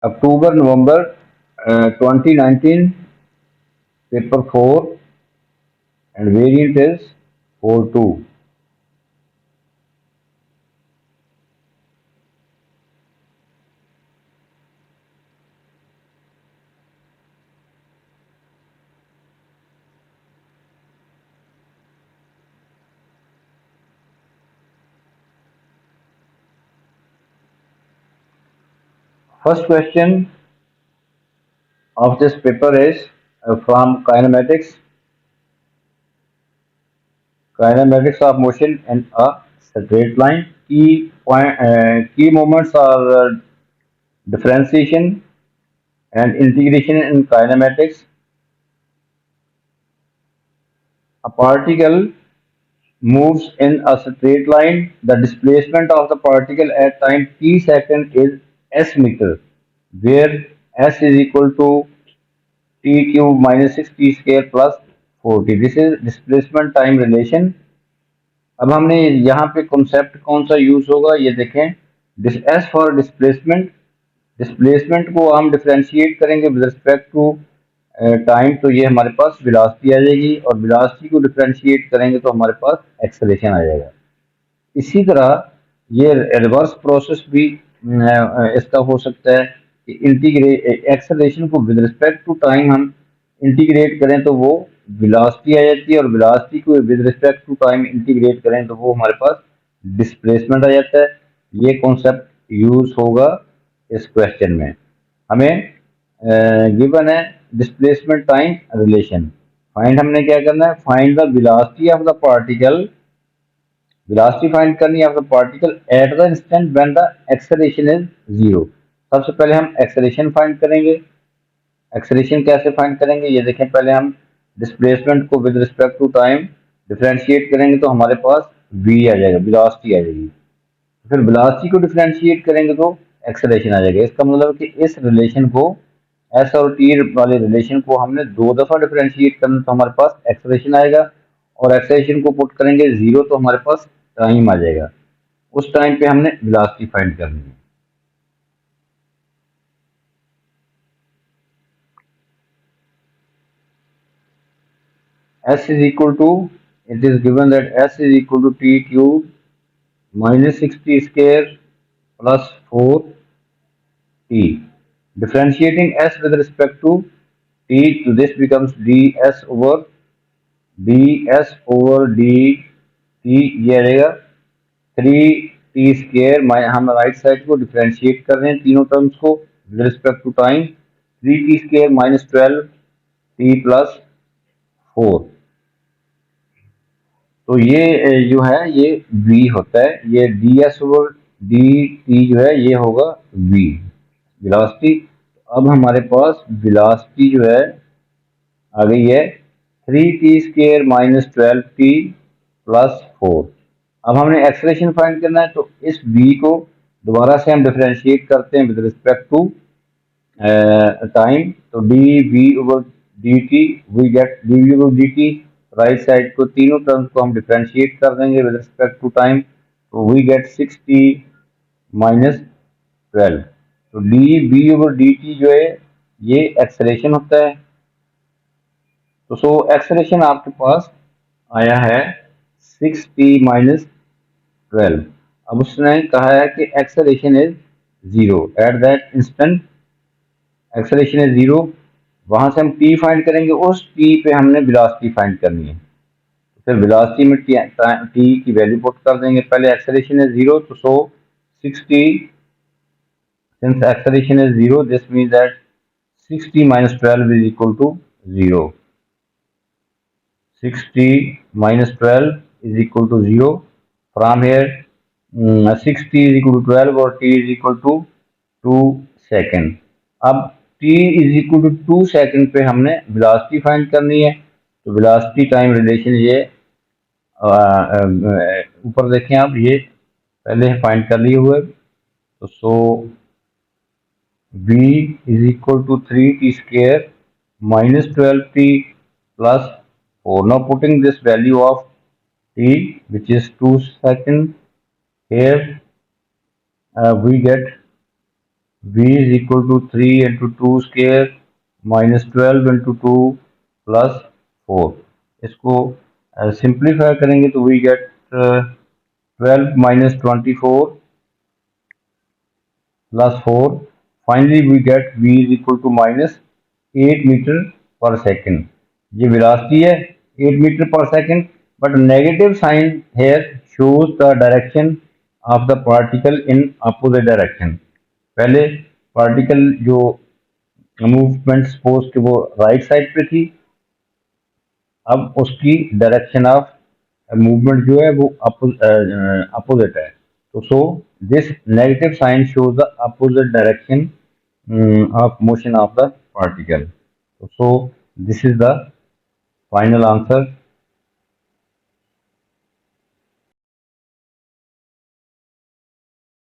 October November 2019, paper 4, and variant is 4-2. First question of this paper is from kinematics of motion in a straight line. Key moments are differentiation and integration in kinematics. A particle moves in a straight line. The displacement of the particle at time t second is s meter, where s is equal to t cube minus 6t square plus 40. This is displacement time relation. अब हमने यहाँ पे concept कौन सा use होगा ये देखें. S for displacement. Displacement को हम डिफरेंशिएट करेंगे विद रिस्पेक्ट टू टाइम, तो ये हमारे पास वेलोसिटी आ जाएगी, और वेलोसिटी को डिफरेंशिएट करेंगे तो हमारे पास एक्सेलरेशन आ जाएगा. इसी तरह ये रिवर्स प्रोसेस भी इसका हो सकता है कि इंटीग्रेट एक्सेलरेशन को विद रिस्पेक्ट टू टाइम हम इंटीग्रेट करें तो वो वेलोसिटी आ जाती है, और वेलोसिटी को with respect to time integrate करें तो वो हमारे पास डिस्प्लेसमेंट आ जाता है. ये कॉन्सेप्ट यूज होगा इस क्वेश्चन में. हमें गिवन है डिस्प्लेसमेंट टाइम रिलेशन. फाइंड हमने क्या करना है, find the velocity of the particle. Velocity find करनी है of the particle at the instant when the acceleration is zero. सबसे पहले हम एक्सेलरेशन फाइंड करेंगे. एक्सेलरेशन कैसे फाइंड करेंगे ये देखें. पहले हम डिस्प्लेसमेंट को with respect to time differentiate करेंगे तो हमारे पास v आ जाएगा, वेलोसिटी आ जाएगी. फिर वेलोसिटी को डिफरेंशिएट करेंगे तो एक्सेलरेशन आ जाएगा. इसका मतलब कि इस रिलेशन को, एस और टी वाले रिलेशन को हमने दो दफा डिफरेंशिएट करना तो हमारे पास एक्सेलरेशन आएगा, और एक्सेलरेशन को पुट करेंगे जीरो तो हमारे पास टाइम आ जाएगा. उस टाइम पे हमने वेलोसिटी फाइंड करनी है. s is equal to, it is given that s is equal to t cube minus 6t square plus 4t. Differentiating s with respect to t, so this becomes ds over dt. ये रहेगा 3t square. हम right side को differentiate कर रहे हैं तीनों terms को with respect to time. 3t square minus 12t plus 4. तो ये जो है ये v होता है. ये ds ओवर dt जो है ये होगा v वेलोसिटी. अब हमारे पास वेलोसिटी जो है आ गई है 3t square minus 12t plus 4. अब हमने एक्सेलरेशन फाइंड करना है तो इस v को दोबारा से हम डिफरेंशिएट करते हैं विद रिस्पेक्ट टू टाइम. तो dv over dt we get dv over dt. Right side को तीनों टर्म्स को हम डिफरेंशिएट कर देंगे विद रिस्पेक्ट टू टाइम, तो वी गेट 6t माइनस 12. तो dv ओवर dt जो है ये एक्सेलरेशन होता है. तो सो एक्सेलरेशन आपके पास आया है 6t माइनस 12. अब उसने कहा है कि acceleration is zero at that instant. Acceleration is zero. वहां से हम t फाइंड करेंगे, उस t पे हमने वेलोसिटी फाइंड करनी है. तो फिर वेलोसिटी में t की वैल्यू पुट कर देंगे. पहले एक्सेलरेशन इज जीरो, तो सो 6t, since acceleration is zero, this means that 6t minus 12 is equal to 0. 6t minus 12 is equal to 0. From here, 6t is equal to 12 or t is equal to 2 second. अब t is equal to 2 second पे हमने velocity find करनी है. तो velocity time relation ये ऊपर देखें आप, ये पहले फाइंड कर लिए हुए. तो सो v is equal to 3t square minus 12t plus 4. Now putting this value of t, which is 2 seconds. Here we get v is equal to 3 into 2 square minus 12 into 2 plus 4. इसको simplify करेंगे तो we gate 12 minus 24 plus 4. Finally, we get v is equal to minus 8 meter per second. ये velocity है 8 meter per second, but negative sign here shows the direction of the particle in opposite direction. पहले particle जो movement suppose कि वो right side पे थी, अब उसकी डायरेक्शन ऑफ मूवमेंट जो है वो अपोजिट है. तो so this negative sign shows the opposite direction of motion of the particle. So this is the final answer.